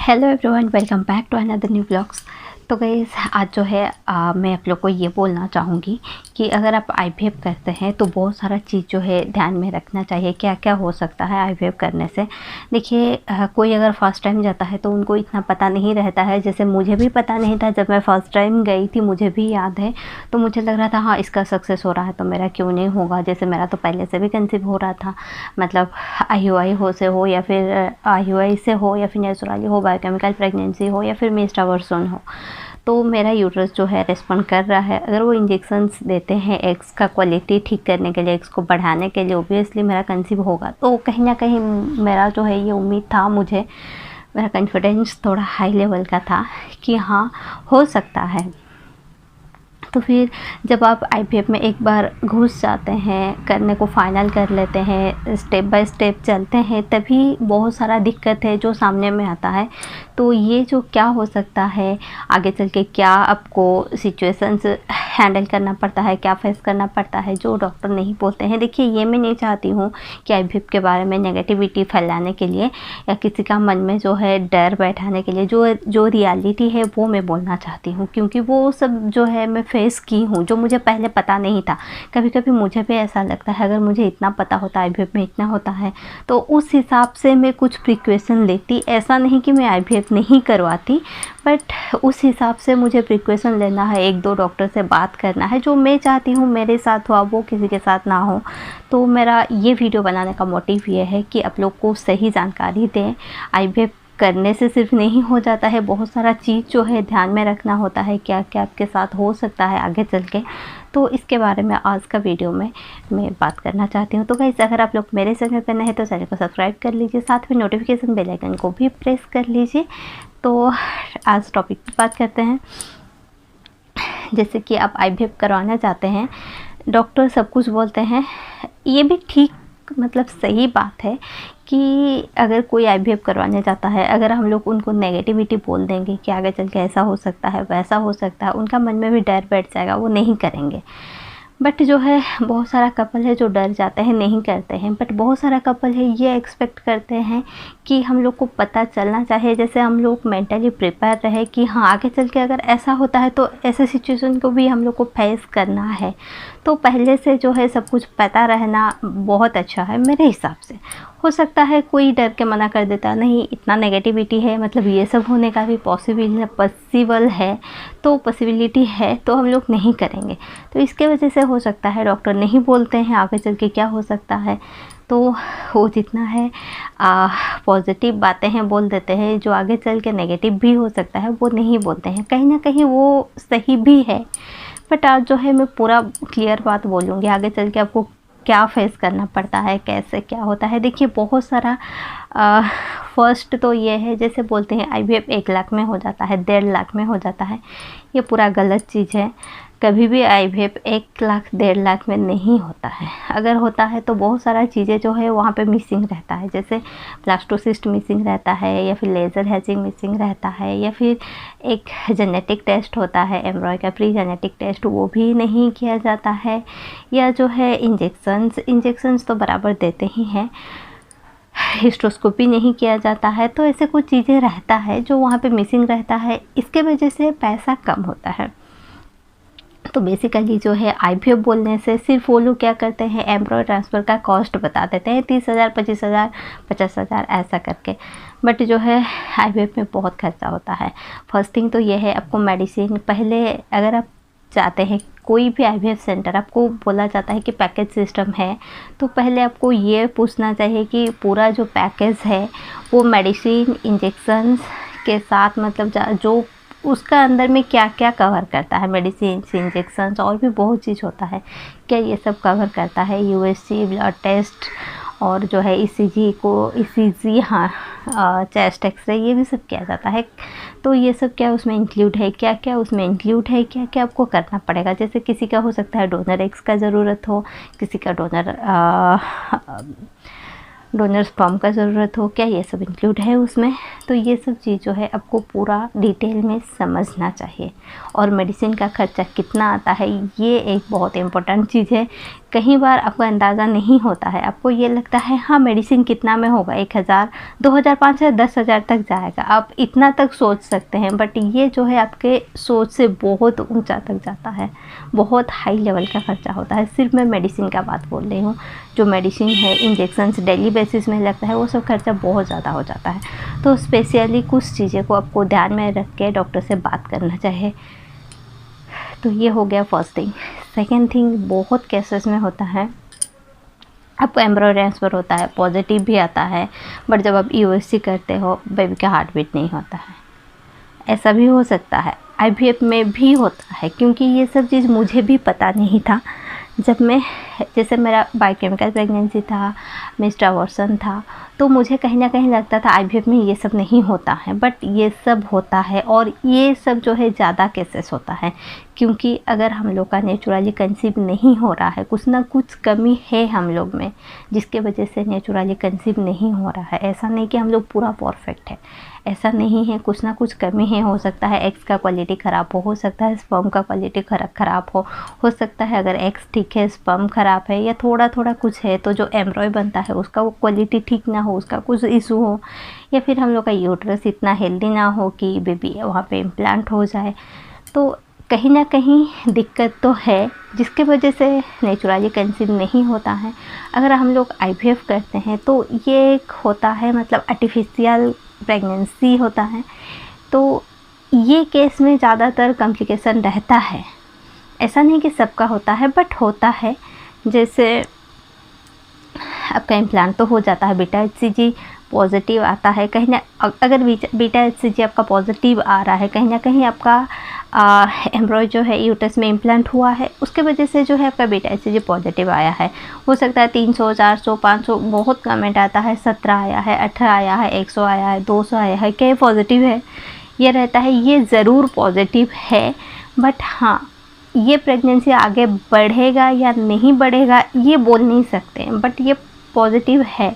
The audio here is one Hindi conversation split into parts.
Hello everyone, welcome back to another new blogs. तो गाइस आज जो है मैं आप लोग को ये बोलना चाहूँगी कि अगर आप आईवीएफ करते हैं तो बहुत सारा चीज़ जो है ध्यान में रखना चाहिए। क्या क्या हो सकता है आईवीएफ करने से। देखिए कोई अगर फर्स्ट टाइम जाता है तो उनको इतना पता नहीं रहता है। जैसे मुझे भी पता नहीं था, जब मैं फ़र्स्ट टाइम गई थी मुझे भी याद है, तो मुझे लग रहा था हाँ इसका सक्सेस हो रहा है तो मेरा क्यों नहीं होगा। जैसे मेरा तो पहले से भी कंसीव हो रहा था, मतलब आईयूआई हो से हो या फिर आईयूआई से हो या फिर नेचुरली हो, बायोकेमिकल प्रेगनेंसी हो या फिर मेस्टावर्सन हो, तो मेरा यूट्रस जो है रिस्पॉन्ड कर रहा है। अगर वो इंजेक्शंस देते हैं एग्स का क्वालिटी ठीक करने के लिए, एग्स को बढ़ाने के लिए, ओब्वियसली मेरा कंसीव होगा। तो कहीं ना कहीं मेरा जो है ये उम्मीद था, मुझे मेरा कॉन्फिडेंस थोड़ा हाई लेवल का था कि हाँ हो सकता है। तो फिर जब आप आईवीएफ में एक बार घुस जाते हैं, करने को फाइनल कर लेते हैं, स्टेप बाय स्टेप चलते हैं, तभी बहुत सारा दिक्कत है जो सामने में आता है। तो ये जो क्या हो सकता है आगे चल के, क्या आपको सिचुएशंस हैंडल करना पड़ता है, क्या फेस करना पड़ता है, जो डॉक्टर नहीं बोलते हैं। देखिए ये मैं नहीं चाहती हूँ कि आईवीएफ के बारे में नेगेटिविटी फैलाने के लिए या किसी का मन में जो है डर बैठाने के लिए, जो रियलिटी है वो मैं बोलना चाहती हूँ, क्योंकि वो सब जो है मैं फेस की हूँ, जो मुझे पहले पता नहीं था। कभी कभी मुझे भी ऐसा लगता है अगर मुझे इतना पता होता आईवीएफ में इतना होता है तो उस हिसाब से मैं कुछ प्रिकॉशन लेती। ऐसा नहीं कि मैं आईवीएफ नहीं करवाती, बट उस हिसाब से मुझे प्रिकॉशन लेना है, एक दो डॉक्टर से बात करना है। जो मैं चाहती हूँ मेरे साथ हुआ वो किसी के साथ ना हो। तो मेरा ये वीडियो बनाने का मोटिव ये है कि आप लोग को सही जानकारी दें। आईवीएफ करने से सिर्फ नहीं हो जाता है, बहुत सारा चीज़ जो है ध्यान में रखना होता है, क्या क्या आपके साथ हो सकता है आगे चल के। तो इसके बारे में आज का वीडियो में मैं बात करना चाहती हूँ। तो गाइस अगर आप लोग मेरे चैनल पर नए हैं तो चैनल को सब्सक्राइब कर लीजिए, साथ में नोटिफिकेशन बेल आइकन को भी प्रेस कर लीजिए। तो आज टॉपिक पर बात करते हैं। जैसे कि आप आईवीएफ करवाना चाहते हैं, डॉक्टर सब कुछ बोलते हैं, ये भी ठीक मतलब सही बात है कि अगर कोई आईवीएफ करवाने जाता है, अगर हम लोग उनको नेगेटिविटी बोल देंगे कि आगे चल के ऐसा हो सकता है वैसा हो सकता है, उनका मन में भी डर बैठ जाएगा, वो नहीं करेंगे। बट जो है बहुत सारा कपल है जो डर जाते हैं, नहीं करते हैं। बट बहुत सारा कपल है ये एक्सपेक्ट करते हैं कि हम लोग को पता चलना चाहिए, जैसे हम लोग मेंटली प्रिपेयर रहे कि हाँ आगे चल के अगर ऐसा होता है तो ऐसे सिचुएशन को भी हम लोग को फेस करना है। तो पहले से जो है सब कुछ पता रहना बहुत अच्छा है मेरे हिसाब से। हो सकता है कोई डर के मना कर देता, नहीं इतना नेगेटिविटी है, मतलब ये सब होने का भी पॉसिबल है, तो पॉसिबिलिटी है तो हम लोग नहीं करेंगे। तो इसके वजह से हो सकता है डॉक्टर नहीं बोलते हैं आगे चल के क्या हो सकता है। तो वो जितना है पॉजिटिव बातें हैं बोल देते हैं, जो आगे चल के नेगेटिव भी हो सकता है वो नहीं बोलते हैं। कहीं ना कहीं वो सही भी है, बट आज जो है मैं पूरा क्लियर बात बोलूँगी आगे चल के आपको क्या फेस करना पड़ता है, कैसे क्या होता है। देखिए बहुत सारा फर्स्ट तो ये है, जैसे बोलते हैं आईवीएफ 1 लाख में हो जाता है, 1.5 लाख में हो जाता है, ये पूरा गलत चीज़ है। कभी भी आईवीएफ 1 लाख 1.5 लाख में नहीं होता है। अगर होता है तो बहुत सारा चीज़ें जो है वहाँ पे मिसिंग रहता है, जैसे ब्लास्टोसिस्ट मिसिंग रहता है, या फिर लेज़र हैचिंग मिसिंग रहता है, या फिर एक जेनेटिक टेस्ट होता है एम्ब्रॉय का, प्री जेनेटिक टेस्ट, वो भी नहीं किया जाता है। या जो है इंजेक्शंस तो बराबर देते ही हैं, हिस्ट्रोस्कोपी नहीं किया जाता है। तो ऐसे कुछ चीज़ें रहता है जो वहाँ पे मिसिंग रहता है, इसके वजह से पैसा कम होता है। तो बेसिकली जो है आईवीएफ बोलने से सिर्फ वो लोग क्या करते हैं, एम्ब्रॉय ट्रांसफ़र का कॉस्ट बता देते हैं, 30,000 25,000 50,000 ऐसा करके। बट जो है आईवीएफ में बहुत खर्चा होता है। फर्स्ट थिंग तो ये है, आपको मेडिसिन पहले, अगर आप चाहते हैं कोई भी आईवीएफ सेंटर, आपको बोला जाता है कि पैकेज सिस्टम है, तो पहले आपको ये पूछना चाहिए कि पूरा जो पैकेज है वो मेडिसिन इंजेक्शंस के साथ, मतलब जो उसका अंदर में क्या क्या कवर करता है, मेडिसिन इंजेक्शंस और भी बहुत चीज़ होता है, क्या ये सब कवर करता है। यूएसजी, ब्लड टेस्ट, और जो है ईसीजी, हाँ चेस्ट एक्सरे, ये भी सब किया जाता है। तो ये सब क्या उसमें इंक्लूड है, क्या क्या उसमें इंक्लूड है, क्या क्या आपको करना पड़ेगा। जैसे किसी का हो सकता है डोनर एग्स का ज़रूरत हो, किसी का डोनर डोनर स्पर्म का ज़रूरत हो, क्या ये सब इंक्लूड है उसमें। तो ये सब चीज़ जो है आपको पूरा डिटेल में समझना चाहिए। और मेडिसिन का खर्चा कितना आता है, ये एक बहुत इम्पोर्टेंट चीज़ है। कई बार आपको अंदाज़ा नहीं होता है, आपको ये लगता है हाँ मेडिसिन कितना में होगा, 1000, 2000, 5000, 10,000 तक जाएगा, आप इतना तक सोच सकते हैं। बट ये जो है आपके सोच से बहुत ऊंचा तक जाता है, बहुत हाई लेवल का खर्चा होता है। सिर्फ मैं मेडिसिन का बात बोल रही हूँ, जो मेडिसिन है, इंजेक्शन्स डेली बेसिस में लगता है, वो सब खर्चा बहुत ज़्यादा हो जाता है। तो स्पेशली कुछ चीज़ें को आपको ध्यान में रख के डॉक्टर से बात करना चाहिए। तो ये हो गया फर्स्ट थिंग। सेकेंड थिंग, बहुत केसेस में होता है आपको एम्ब्रियो ट्रांसफ़र होता है, पॉजिटिव भी आता है, बट जब आप यूएससी करते हो बेबी का हार्ट बीट नहीं होता है। ऐसा भी हो सकता है, आईवीएफ में भी होता है, क्योंकि ये सब चीज़ मुझे भी पता नहीं था। जब मैं, जैसे मेरा बायोकेमिकल प्रेगनेंसी था, मिस्टर अबॉर्शन था, तो मुझे कहीं ना कहीं लगता था आईवीएफ में ये सब नहीं होता है, बट ये सब होता है। और ये सब जो है ज़्यादा केसेस होता है, क्योंकि अगर हम लोग का नेचुरली कंसीव नहीं हो रहा है, कुछ ना कुछ कमी है हम लोग में, जिसके वजह से नेचुरली कंसीव नहीं हो रहा है। ऐसा नहीं कि हम लोग पूरा परफेक्ट है, ऐसा नहीं है, कुछ ना कुछ कमी है। हो सकता है एग्स का क्वालिटी ख़राब हो सकता है स्पर्म का क्वालिटी ख़राब हो सकता है अगर एग्स ठीक है स्पर्म ख़राब है, या थोड़ा थोड़ा कुछ है, तो जो एम्ब्रॉय बनता है उसका वो क्वालिटी ठीक ना हो, उसका कुछ इशू हो, या फिर हम लोग का यूट्रस इतना हेल्दी ना हो कि बेबी वहाँ पे इम्प्लांट हो जाए। तो कहीं ना कहीं दिक्कत तो है, जिसके वजह से नेचुरली कंसीव नहीं होता है। अगर हम लोग आईवीएफ करते हैं तो ये एक होता है, मतलब आर्टिफिशियल प्रेगनेंसी होता है। तो ये केस में ज़्यादातर कॉम्प्लिकेशन रहता है, ऐसा नहीं कि सबका होता है, बट होता है। जैसे आपका इम्प्लांट तो हो जाता है, बीटा एचसीजी पॉजिटिव आता है, कहीं ना अगर बीटा एचसीजी आपका पॉजिटिव आ रहा है, कहीं ना कहीं आपका एम्ब्रॉय जो है यूट्रस में इम्प्लांट हुआ है, उसके वजह से जो है आपका बीटा एचसीजी पॉजिटिव आया है। हो सकता है 300, 400, 500, बहुत कमेंट आता है, 17 आया है, 18 आया है, 100 आया है, 200 आया है, क्या पॉजिटिव है, ये रहता है। ये ज़रूर पॉजिटिव है, बट हाँ ये प्रेगनेंसी आगे बढ़ेगा या नहीं बढ़ेगा ये बोल नहीं सकते, बट ये पॉजिटिव है,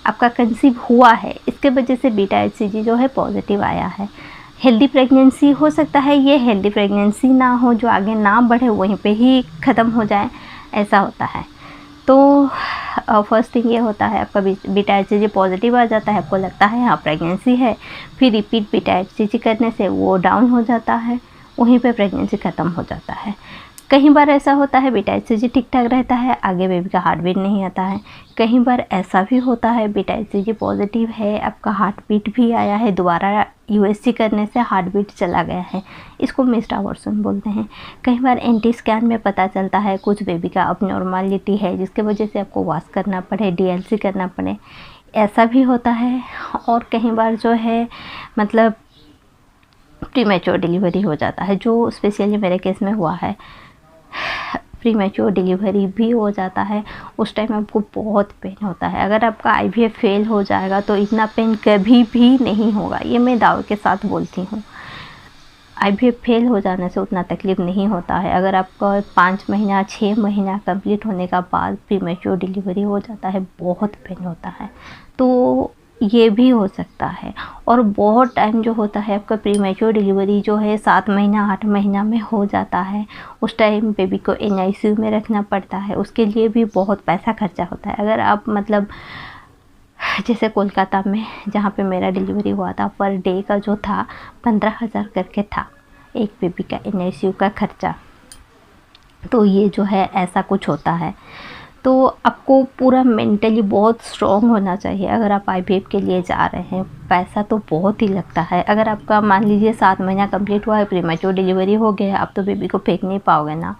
आपका कंसीव हुआ है, इसके वजह से बीटा एचसीजी जो है पॉजिटिव आया है। हेल्दी प्रेगनेंसी हो सकता है ये हेल्दी प्रेगनेंसी ना हो, जो आगे ना बढ़े वहीं पे ही ख़त्म हो जाए, ऐसा होता है। तो फर्स्ट थिंग ये होता है आपका बीटा एचसीजी पॉजिटिव आ जाता है, आपको लगता है हाँ प्रेगनेंसी है, फिर रिपीट बीटा एचसीजी करने से वो डाउन हो जाता है, वहीं पे प्रेगनेंसी ख़त्म हो जाता है। कई बार ऐसा होता है बीटा एचसीजी ठीक ठाक रहता है, आगे बेबी का हार्ट बीट नहीं आता है। कई बार ऐसा भी होता है बीटा एचसीजी पॉजिटिव है, आपका हार्ट बीट भी आया है, दोबारा यूएससी करने से हार्ट बीट चला गया है, इसको मिस्ड अबॉर्शन बोलते हैं। कई बार एंटी स्कैन में पता चलता है कुछ बेबी का अबनॉर्मलिटी है, जिसके वजह से आपको वॉश करना पड़े, डीएलसी करना पड़े, ऐसा भी होता है। और कई बार जो है मतलब प्रीमेच्योर डिलीवरी हो जाता है, जो स्पेशली मेरे केस में हुआ है, प्रीमेच्योर डिलीवरी भी हो जाता है। उस टाइम आपको बहुत पेन होता है। अगर आपका आईवीएफ फेल हो जाएगा तो इतना पेन कभी भी नहीं होगा, ये मैं दावे के साथ बोलती हूँ। आईवीएफ फेल हो जाने से उतना तकलीफ़ नहीं होता है। अगर आपका 5 महीना 6 महीना कंप्लीट होने का बाद प्रीमेच्योर डिलीवरी हो जाता है, बहुत पेन होता है, तो ये भी हो सकता है। और बहुत टाइम जो होता है आपका प्रीमेच्योर डिलीवरी जो है 7 महीना 8 महीना में हो जाता है, उस टाइम बेबी को एनआईसीयू में रखना पड़ता है, उसके लिए भी बहुत पैसा खर्चा होता है। अगर आप मतलब जैसे कोलकाता में जहाँ पे मेरा डिलीवरी हुआ था, पर डे का जो था 15,000 करके था एक बेबी का एनआईसीयू का खर्चा। तो ये जो है ऐसा कुछ होता है। तो आपको पूरा मेंटली बहुत स्ट्रॉन्ग होना चाहिए अगर आप आईवीएफ के लिए जा रहे हैं। पैसा तो बहुत ही लगता है। अगर आपका मान लीजिए 7 महीना कंप्लीट हुआ है, प्रीमेच्योर डिलीवरी हो गया, आप तो बेबी को फेंक नहीं पाओगे ना।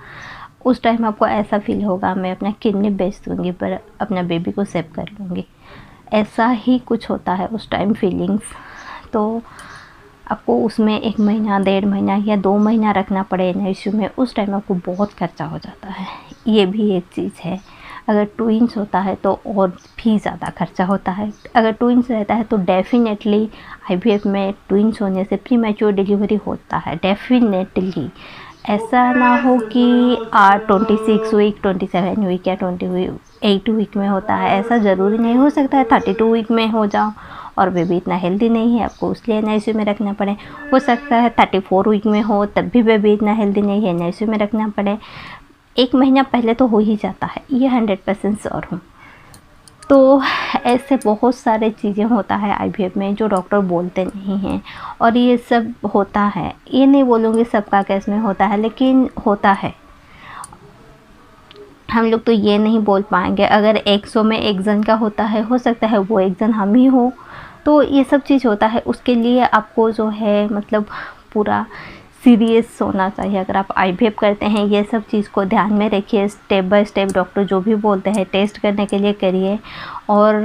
उस टाइम आपको ऐसा फील होगा मैं अपना किडनी बेच दूँगी पर अपना बेबी को सेव कर लूँगी, ऐसा ही कुछ होता है उस टाइम फीलिंग्स। तो आपको उसमें 1 महीना 1.5 महीना या 2 महीना रखना पड़े एनआईसीयू में, उस टाइम आपको बहुत खर्चा हो जाता है। ये भी एक चीज़ है। अगर ट्विंस होता है तो और भी ज़्यादा खर्चा होता है। अगर ट्विंस रहता है तो डेफिनेटली आईवीएफ में ट्विंस होने से प्रीमेच्योर डिलीवरी होता है, डेफिनेटली। ऐसा ना हो कि 26 वीक, 27 वीक या 28 वीक में होता है, ऐसा ज़रूरी नहीं हो सकता है 32 वीक में हो जाओ और बेबी इतना हेल्दी नहीं है आपको उसलिए एनआईसीयू में रखना पड़े। हो सकता है 34 वीक में हो तब भी बेबी इतना हेल्दी नहीं है, एनआईसीयू में रखना पड़े। 1 महीना पहले तो हो ही जाता है, ये 100% श्योर हूँ। तो ऐसे बहुत सारे चीज़ें होता है आईवीएफ में जो डॉक्टर बोलते नहीं हैं, और ये सब होता है। ये नहीं बोलूँगी सबका केस में होता है, लेकिन होता है। हम लोग तो ये नहीं बोल पाएंगे, अगर 100 में 1 जन का होता है, हो सकता है वो 1 जन हम ही हो। तो ये सब चीज़ होता है, उसके लिए आपको जो है मतलब पूरा सीरियस होना चाहिए। अगर आप आईवीएफ करते हैं ये सब चीज़ को ध्यान में रखिए, स्टेप बाय स्टेप डॉक्टर जो भी बोलते हैं टेस्ट करने के लिए करिए। और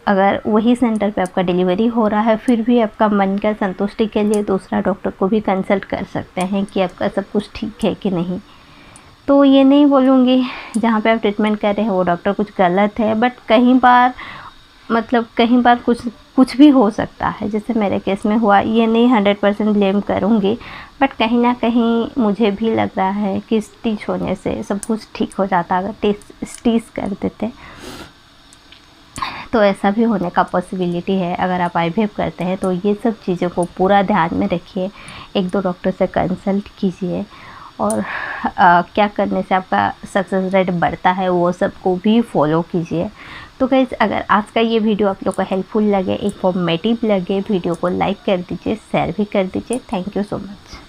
अगर वही सेंटर पे आपका डिलीवरी हो रहा है फिर भी आपका मन का संतुष्टि के लिए दूसरा डॉक्टर को भी कंसल्ट कर सकते हैं कि आपका सब कुछ ठीक है कि नहीं। तो ये नहीं बोलूँगी जहाँ पे आप ट्रीटमेंट कर रहे हैं वो डॉक्टर कुछ गलत है, बट कहीं बार मतलब कहीं बार कुछ भी हो सकता है, जैसे मेरे केस में हुआ। ये नहीं 100% ब्लेम करूँगी, बट कहीं ना कहीं मुझे भी लग रहा है कि स्टिच होने से सब कुछ ठीक हो जाता अगर स्टिच कर देते, तो ऐसा भी होने का पॉसिबिलिटी है। अगर आप आईवीएफ करते हैं तो ये सब चीज़ों को पूरा ध्यान में रखिए, 1-2 डॉक्टर से कंसल्ट कीजिए, और क्या करने से आपका सक्सेस रेट बढ़ता है वो सब को भी फॉलो कीजिए। तो गाइस, अगर आज का ये वीडियो आप लोग को हेल्पफुल लगे, इन्फॉर्मेटिव लगे, वीडियो को लाइक कर दीजिए, शेयर भी कर दीजिए। Thank you so much.